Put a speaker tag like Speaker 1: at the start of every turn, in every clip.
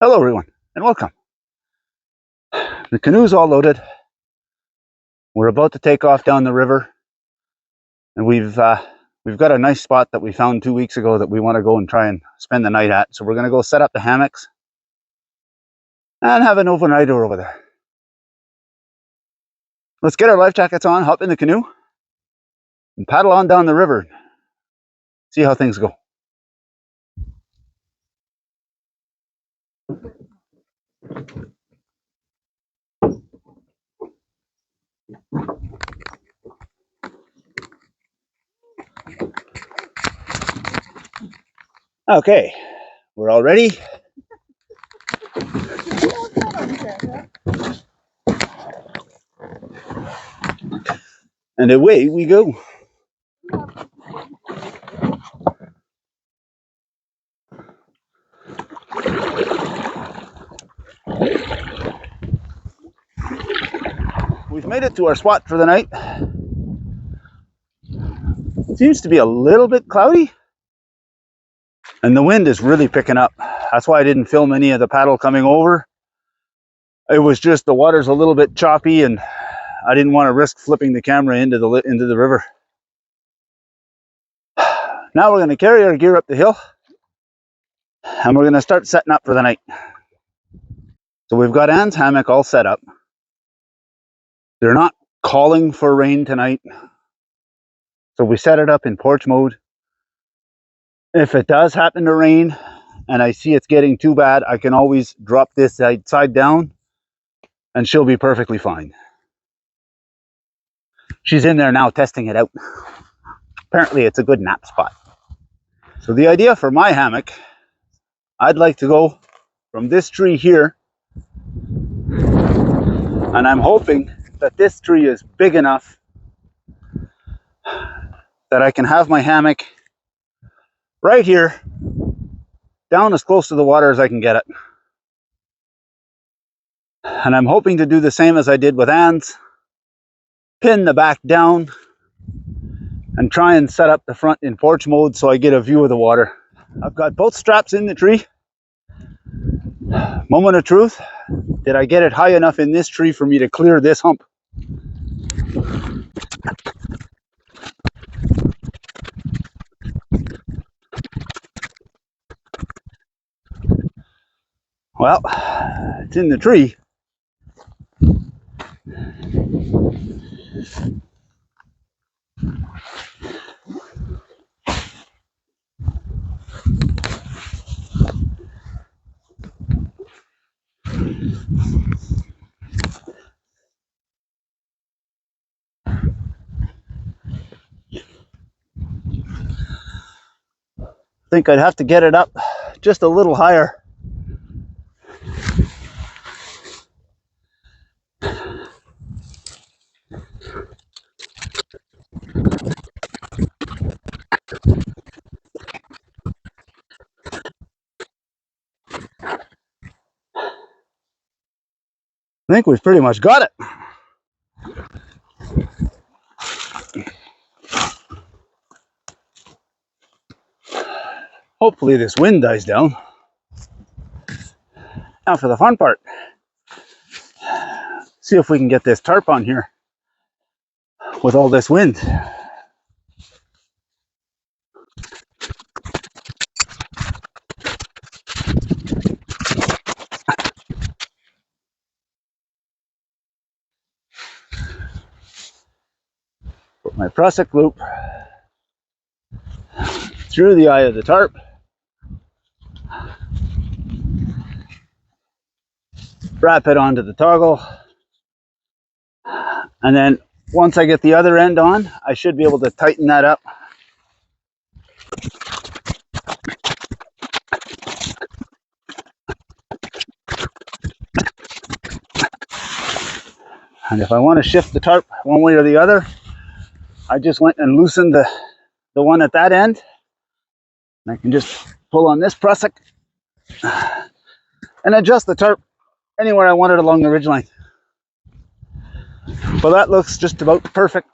Speaker 1: Hello everyone and welcome. The canoe's all loaded. We're about to take off down the river, and we've got a nice spot that we found 2 weeks ago that we want to go and try and spend the night at. So we're going to go set up the hammocks and have an overnighter over there. Let's get our life jackets on, hop in the canoe, and paddle on down the river. See how things go. Okay, we're all ready. And away we go. We've made it to our spot for the night. It seems to be a little bit cloudy, and the wind is really picking up. That's why I didn't film any of the paddle coming over. It was just the water's a little bit choppy, and I didn't want to risk flipping the camera into the river. Now we're going to carry our gear up the hill, and we're going to start setting up for the night. So we've got Anne's hammock all set up. They're not calling for rain tonight, so we set it up in porch mode. If it does happen to rain and I see it's getting too bad, I can always drop this side down and she'll be perfectly fine. She's in there now testing it out. Apparently it's a good nap spot. So the idea for my hammock, I'd like to go from this tree here, and I'm hoping that this tree is big enough that I can have my hammock right here, down as close to the water as I can get it. And I'm hoping to do the same as I did with Anne's, pin the back down and try and set up the front in porch mode so I get a view of the water. I've got both straps in the tree. Moment of truth, did I get it high enough in this tree for me to clear this hump? Well, it's in the tree. I think I'd have to get it up just a little higher. I think we've pretty much got it. Hopefully this wind dies down. Now for the fun part. See if we can get this tarp on here with all this wind. Put my prusik loop through the eye of the tarp. Wrap it onto the toggle. And then once I get the other end on, I should be able to tighten that up. And if I want to shift the tarp one way or the other, I just went and loosened the one at that end. And I can just pull on this prusik and adjust the tarp anywhere I want it along the ridgeline. Well, that looks just about perfect.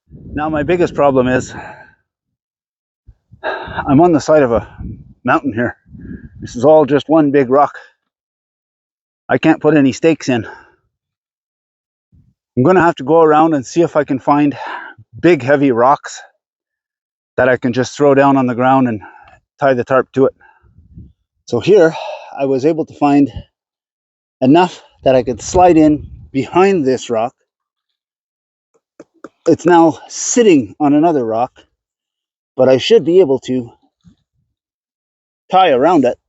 Speaker 1: Now my biggest problem is I'm on the side of a mountain here, This is all just one big rock. I can't put any stakes in. I'm gonna have to go around and see if I can find big heavy rocks that I can just throw down on the ground and tie the tarp to it. So here I was able to find enough that I could slide in behind this rock. It's now sitting on another rock, but I should be able to tie around it.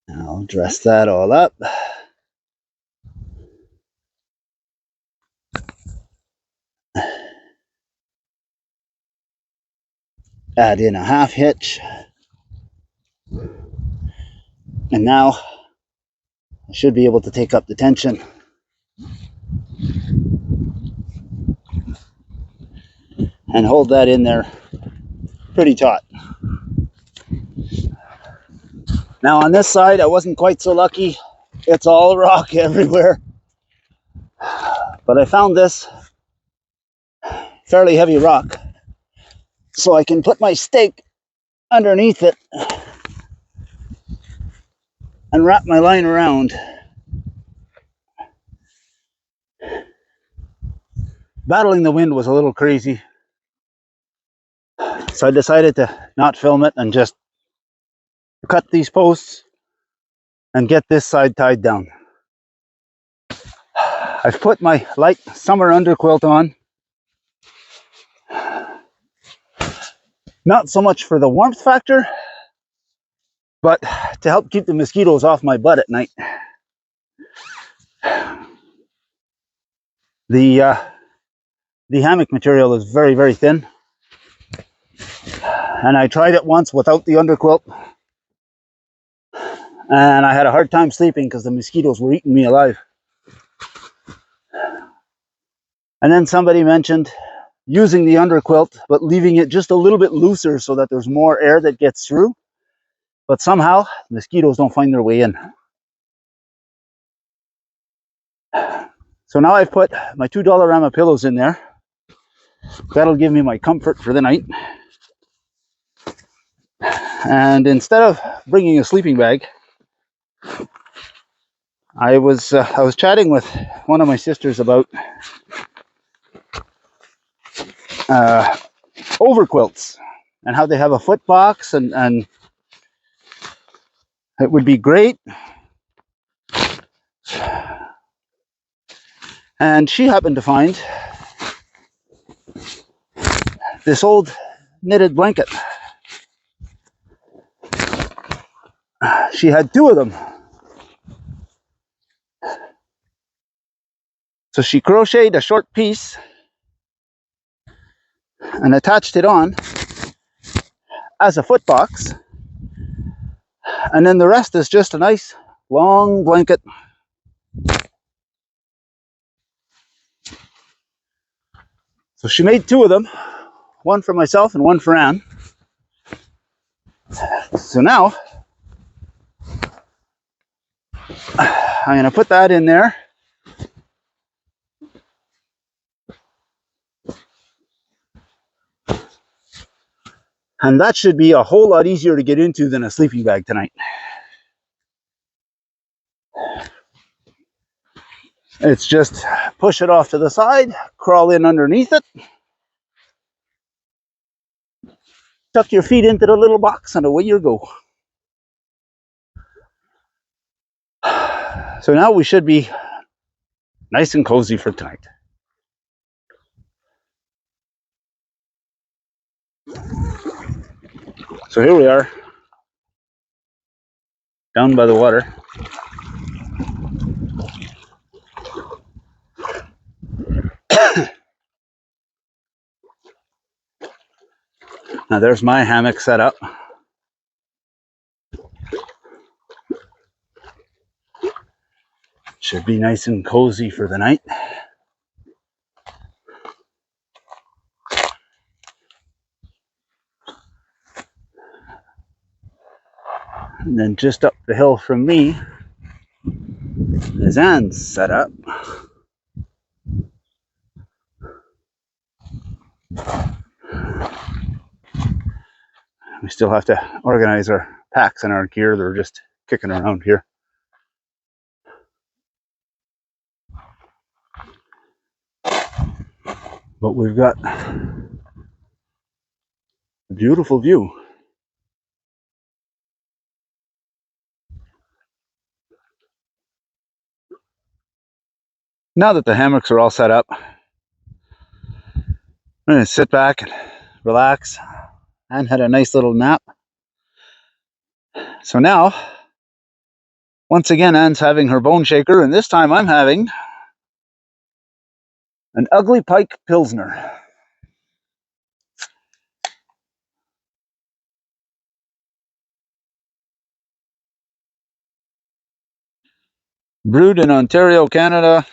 Speaker 1: I'll dress that all up. Add in a half hitch. And now I should be able to take up the tension. And hold that in there pretty taut. Now on this side, I wasn't quite so lucky. It's all rock everywhere. But I found this fairly heavy rock, so I can put my stake underneath it and wrap my line around. Battling the wind was a little crazy, so I decided to not film it and just cut these posts and get this side tied down. I've put my light summer underquilt on. Not so much for the warmth factor, but to help keep the mosquitoes off my butt at night. The hammock material is very, very thin. And I tried it once without the underquilt. And I had a hard time sleeping because the mosquitoes were eating me alive. And then somebody mentioned using the underquilt, but leaving it just a little bit looser so that there's more air that gets through. But somehow, mosquitoes don't find their way in. So now I've put my $2 Dollarama pillows in there. That'll give me my comfort for the night. And instead of bringing a sleeping bag, I was chatting with one of my sisters about overquilts and how they have a foot box, and it would be great. And she happened to find this old knitted blanket. She had two of them. So she crocheted a short piece and attached it on as a foot box. And then the rest is just a nice long blanket. So she made two of them, one for myself and one for Anne. So now I'm going to put that in there. And that should be a whole lot easier to get into than a sleeping bag tonight. It's just push it off to the side, crawl in underneath it, tuck your feet into the little box, and away you go. So now we should be nice and cozy for tonight. So here we are, down by the water. Now there's my hammock set up. Should be nice and cozy for the night. And then just up the hill from me is Anne's set up. We still have to organize our packs and our gear. They're just kicking around here. But we've got a beautiful view. Now that the hammocks are all set up, I'm going to sit back and relax. Anne had a nice little nap. So now, once again, Anne's having her bone shaker, and this time I'm having an Ugly Pike Pilsner. Brewed in Ontario, Canada.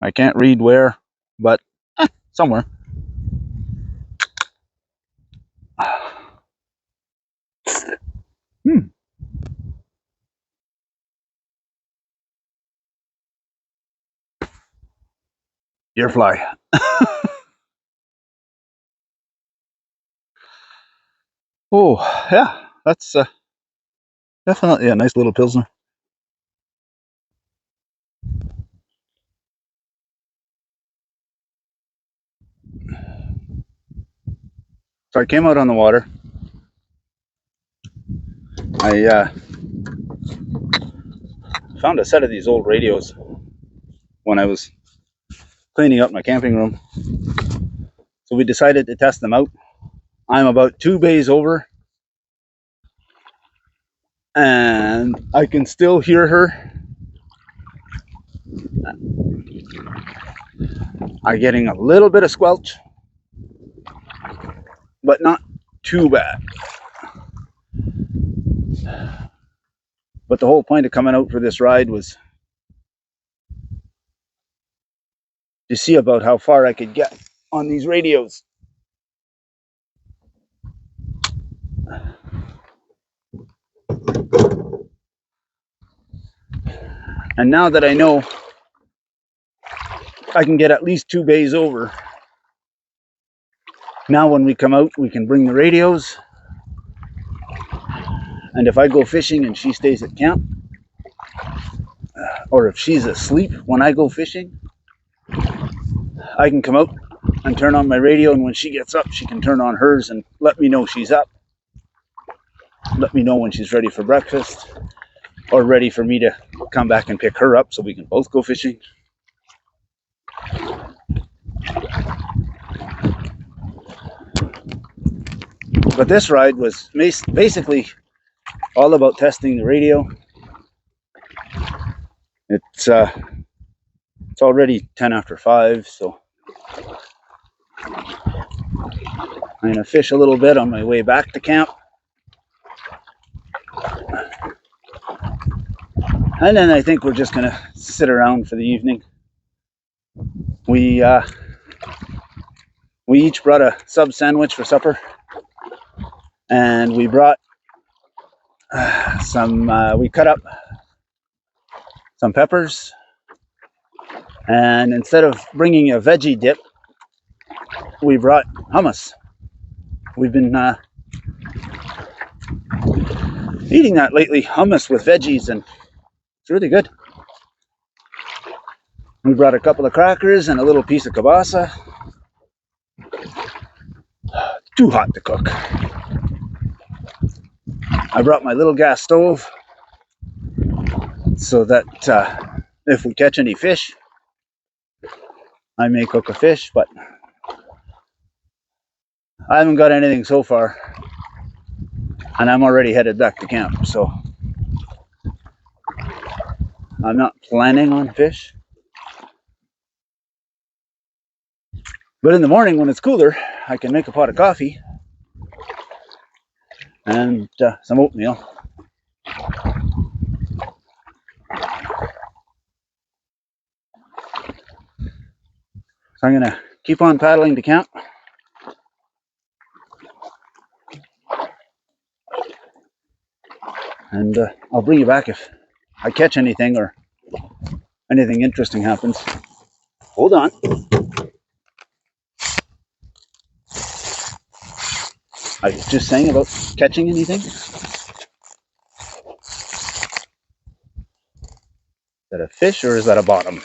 Speaker 1: I can't read where, but somewhere. Deer fly. Oh, yeah, that's definitely a nice little Pilsner. So I came out on the water. I found a set of these old radios when I was cleaning up my camping room. So we decided to test them out. I'm about 2 bays over, and I can still hear her. I'm getting a little bit of squelch, but not too bad. But the whole point of coming out for this ride was to see about how far I could get on these radios. And now that I know I can get at least 2 bays over, now when we come out, we can bring the radios. And if I go fishing and she stays at camp, or if she's asleep when I go fishing, I can come out and turn on my radio, and when she gets up, she can turn on hers and let me know she's up. Let me know when she's ready for breakfast, or ready for me to come back and pick her up so we can both go fishing. But this ride was basically all about testing the radio. It's already 10 after 5, so I'm going to fish a little bit on my way back to camp. And then I think we're just going to sit around for the evening. We each brought a sub sandwich for supper. And we brought we cut up some peppers. And instead of bringing a veggie dip, we brought hummus. We've been eating that lately, hummus with veggies, and it's really good. We brought a couple of crackers and a little piece of kielbasa. Too hot to cook. I brought my little gas stove so that if we catch any fish, I may cook a fish, but I haven't got anything so far, and I'm already headed back to camp, so I'm not planning on fish. But in the morning when it's cooler, I can make a pot of coffee and some oatmeal. So I'm going to keep on paddling to camp. and I'll bring you back if I catch anything or anything interesting happens. Hold on. I was just saying about catching anything. Is that a fish or is that a bottom?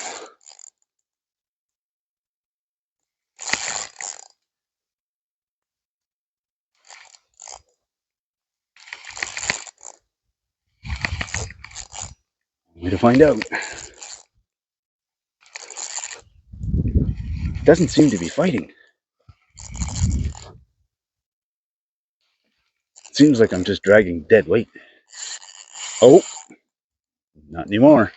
Speaker 1: Way to find out. It doesn't seem to be fighting. It seems like I'm just dragging dead weight. Oh, not anymore.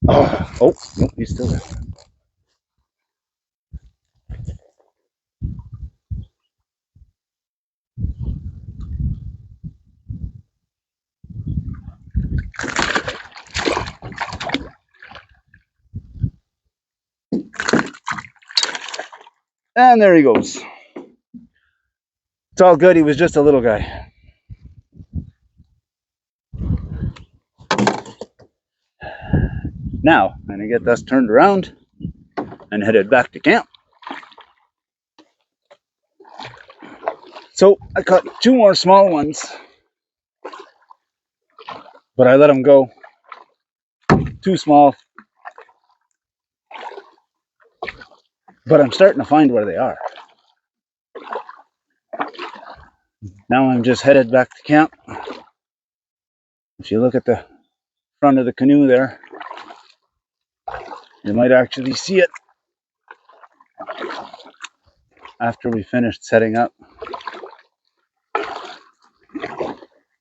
Speaker 1: Oh, no, he's still there. And there he goes. It's all good. He was just a little guy. Now, I'm going to get this turned around and headed back to camp. So I caught 2 more small ones, but I let them go. Too small. But I'm starting to find where they are. Now I'm just headed back to camp. If you look at the front of the canoe there, you might actually see it after we finished setting up.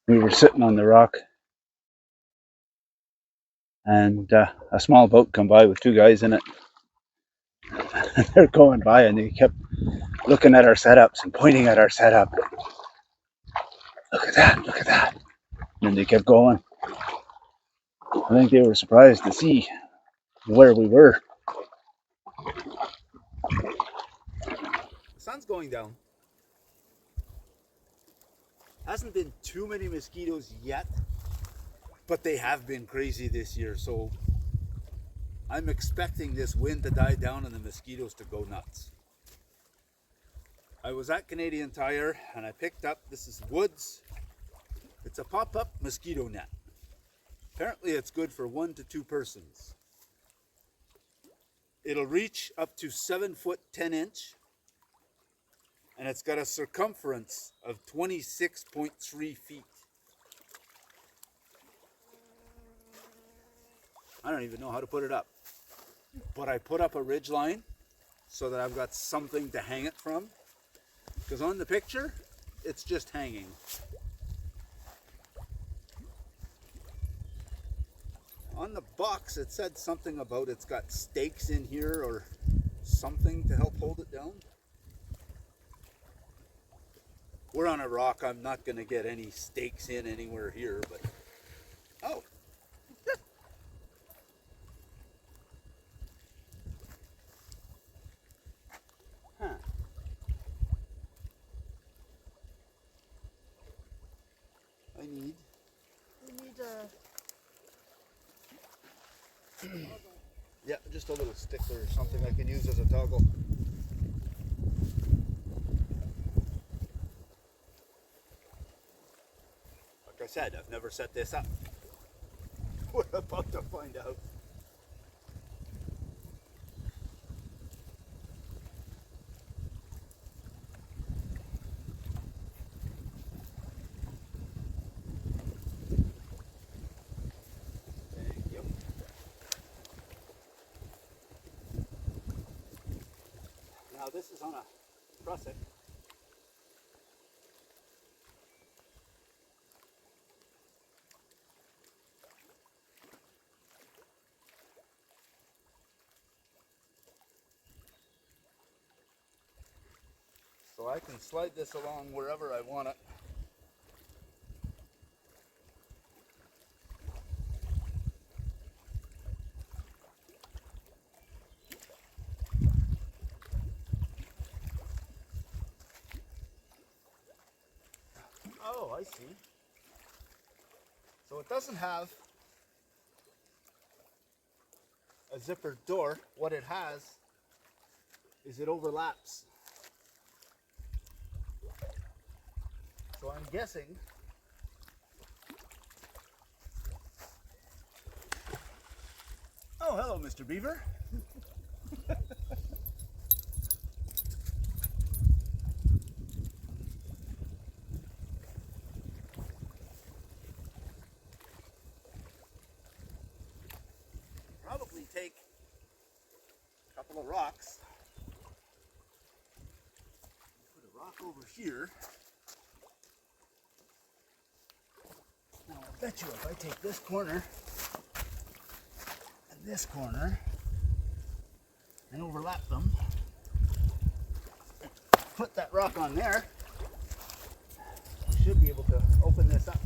Speaker 1: We were sitting on the rock and a small boat come by with 2 guys in it. They're going by and they kept looking at our setups and pointing at our setup. Look at that, look at that. And then they kept going. I think they were surprised to see where we were. The sun's going down. Hasn't been too many mosquitoes yet, but they have been crazy this year, so I'm expecting this wind to die down and the mosquitoes to go nuts. I was at Canadian Tire and I picked up, this is Woods. It's a pop-up mosquito net. Apparently it's good for 1 to 2 persons. It'll reach up to 7 foot 10 inch and it's got a circumference of 26.3 feet. I don't even know how to put it up, but I put up a ridgeline so that I've got something to hang it from, because on the picture it's just hanging. On the box it said something about it's got stakes in here or something to help hold it down. We're on a rock, I'm not going to get any stakes in anywhere here, but oh. Huh. We need yeah, just a little stickler or something I can use as a toggle. Like I said, I've never set this up. We're about to find out. Thank you. Now this is on a prusik. So I can slide this along wherever I want it. I see. So it doesn't have a zippered door. What it has is it overlaps. So I'm guessing oh, hello, Mr. Beaver. Probably take a couple of rocks. Put a rock over here. Now I bet you if I take this corner and this corner and overlap them, put that rock on there, I should be able to open this up.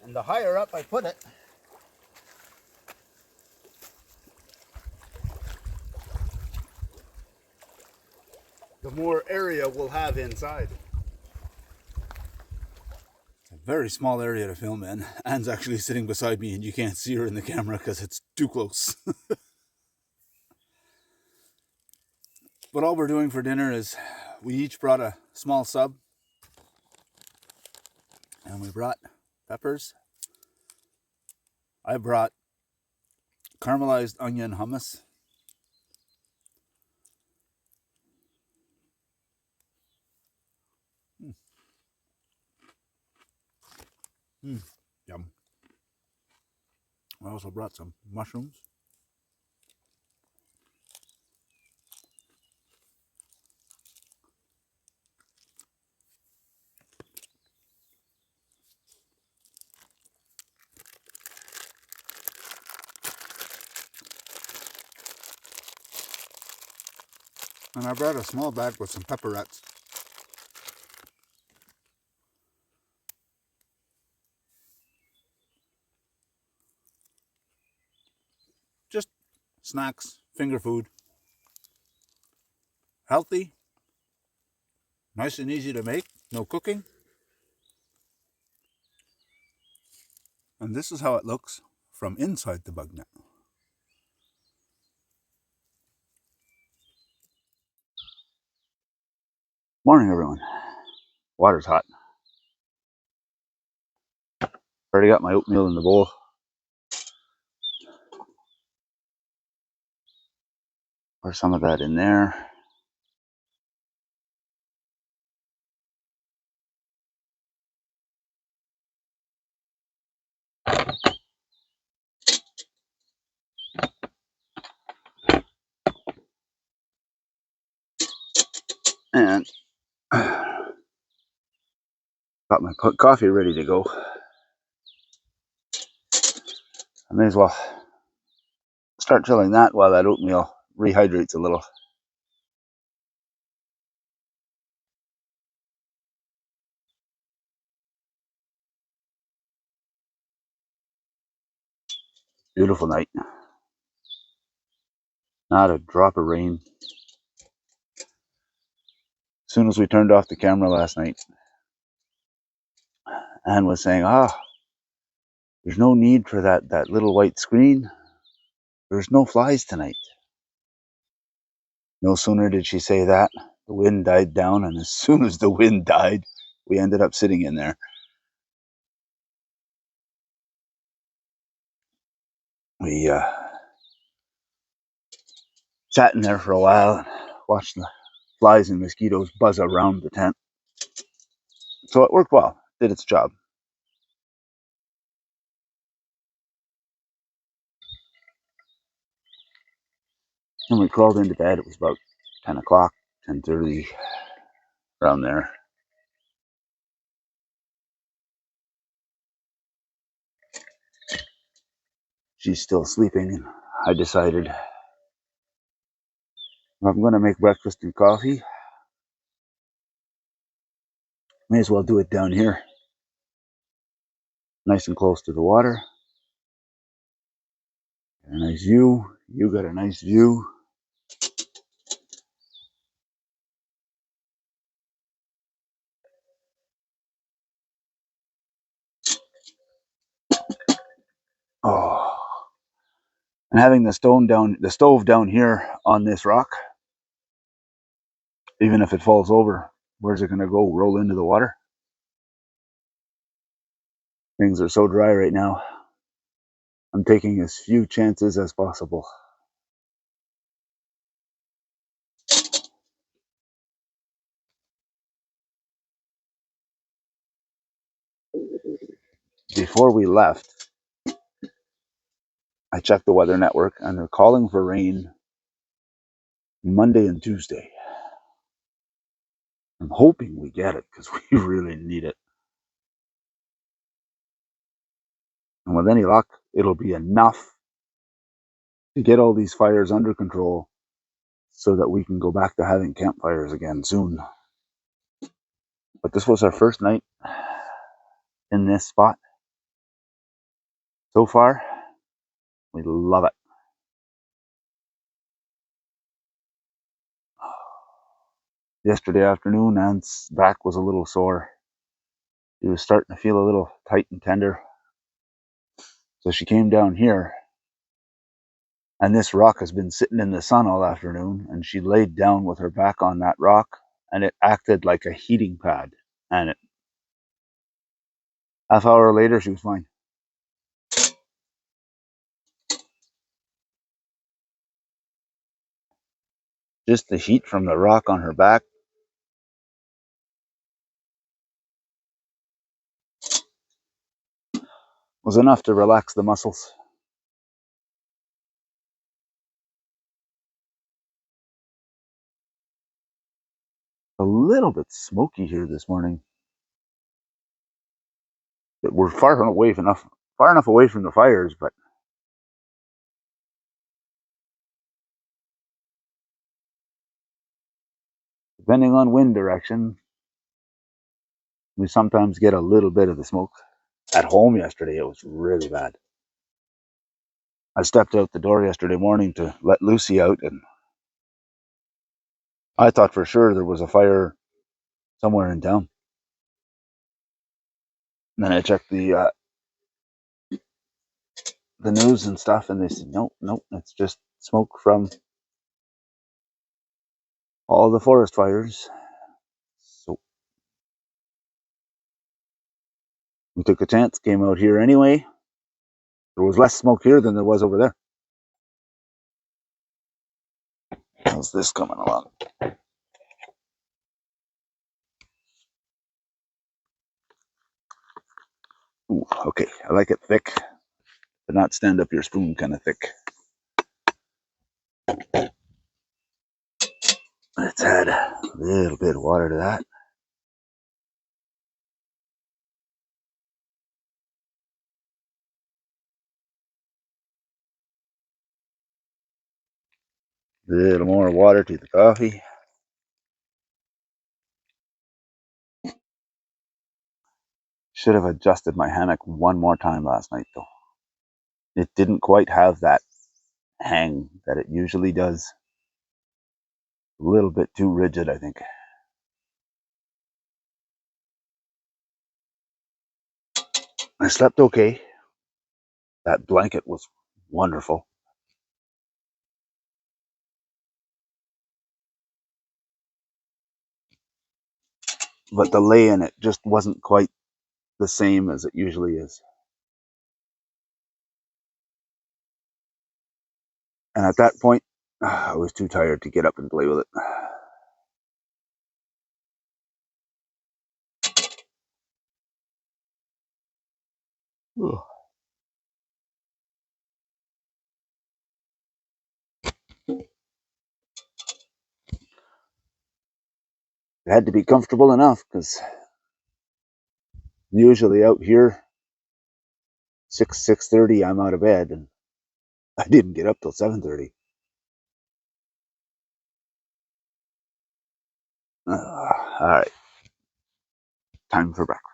Speaker 1: And the higher up I put it, the more area we'll have inside. It's a very small area to film in. Anne's actually sitting beside me and you can't see her in the camera because it's too close. But all we're doing for dinner is we each brought a small sub and we brought peppers. I brought caramelized onion hummus. Yum. I also brought some mushrooms. And I brought a small bag with some pepperettes. Just snacks, finger food. Healthy. Nice and easy to make. No cooking. And this is how it looks from inside the bug net. Morning, everyone. Water's hot. Already got my oatmeal in the bowl. Pour some of that in there. And got my coffee ready to go. I may as well start chilling that while that oatmeal rehydrates a little. Beautiful night. Not a drop of rain. As soon as we turned off the camera last night, Anne was saying, there's no need for that little white screen. There's no flies tonight. No sooner did she say that, the wind died down, and as soon as the wind died, we ended up sitting in there. We sat in there for a while and watched the flies and mosquitoes buzz around the tent. So it worked well, did its job. When we crawled into bed, it was about 10 o'clock, 10:30, around there. She's still sleeping, and I decided I'm going to make breakfast and coffee. May as well do it down here. Nice and close to the water. A nice view. You got a nice view. Oh. And having the stove down here on this rock, even if it falls over, where's it going to go? Roll into the water? Things are so dry right now. I'm taking as few chances as possible. Before we left, I checked the weather network and they're calling for rain Monday and Tuesday. I'm hoping we get it because we really need it. And with any luck, it'll be enough to get all these fires under control so that we can go back to having campfires again soon. But this was our first night in this spot. So far, we love it. Yesterday afternoon, Anne's back was a little sore. She was starting to feel a little tight and tender. So she came down here, and this rock has been sitting in the sun all afternoon, and she laid down with her back on that rock, and it acted like a heating pad. And half hour later, she was fine. Just the heat from the rock on her back was enough to relax the muscles. A little bit smoky here this morning. We're far enough away from the fires, but depending on wind direction, we sometimes get a little bit of the smoke. At home yesterday, it was really bad. I stepped out the door yesterday morning to let Lucy out, and I thought for sure there was a fire somewhere in town. And then I checked the news and stuff, and they said, nope, it's just smoke from all the forest fires. So we took a chance, came out here anyway. There was less smoke here than there was over there. How's this coming along? Ooh, okay, I like it thick, but not stand up your spoon kind of thick. Let's add a little bit of water to that. A little more water to the coffee. Should have adjusted my hammock one more time last night, though. It didn't quite have that hang that it usually does. A little bit too rigid, I think. I slept okay. That blanket was wonderful. But the lay in it just wasn't quite the same as it usually is. And at that point, I was too tired to get up and play with it. Ugh. It had to be comfortable enough because usually out here, 6:30, I'm out of bed, and I didn't get up till 7:30. All right. Time for breakfast.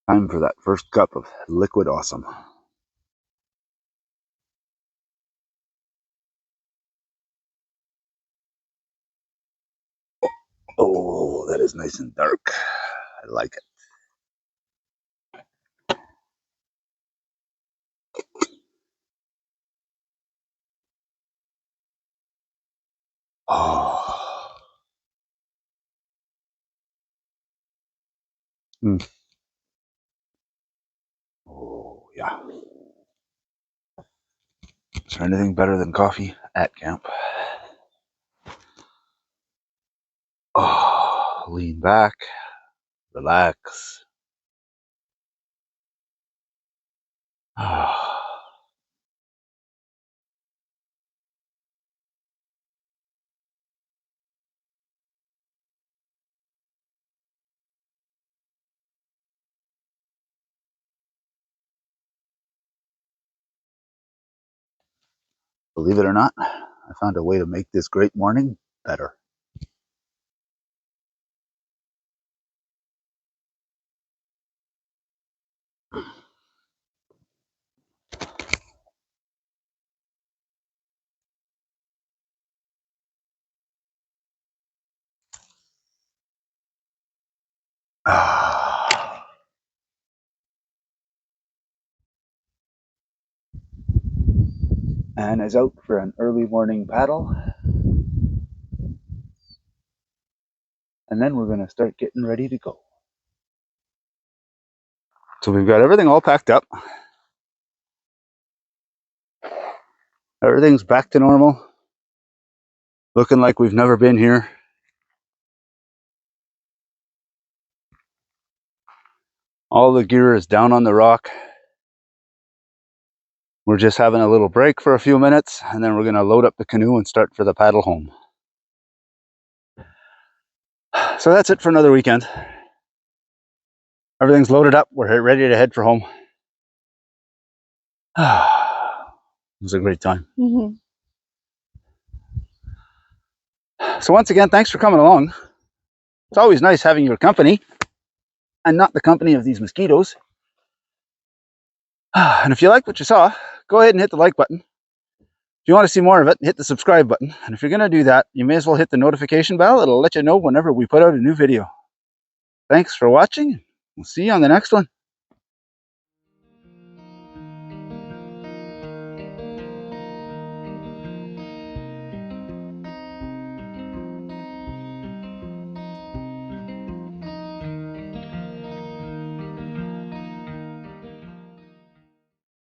Speaker 1: Time for that first cup of liquid awesome. Oh, that is nice and dark. I like it. Oh. Oh, yeah. Is there anything better than coffee at camp? Oh, lean back, relax. Oh. Believe it or not, I found a way to make this great morning better. Anne is out for an early morning paddle. And then we're going to start getting ready to go. So we've got everything all packed up. Everything's back to normal. Looking like we've never been here. All the gear is down on the rock. We're just having a little break for a few minutes, and then we're going to load up the canoe and start for the paddle home. So that's it for another weekend. Everything's loaded up. We're ready to head for home. It was a great time. So once again, thanks for coming along. It's always nice having your company and not the company of these mosquitoes. And if you like what you saw, go ahead and hit the like button. If you want to see more of it, hit the subscribe button. And if you're going to do that, you may as well hit the notification bell. It'll let you know whenever we put out a new video. Thanks for watching. We'll see you on the next one.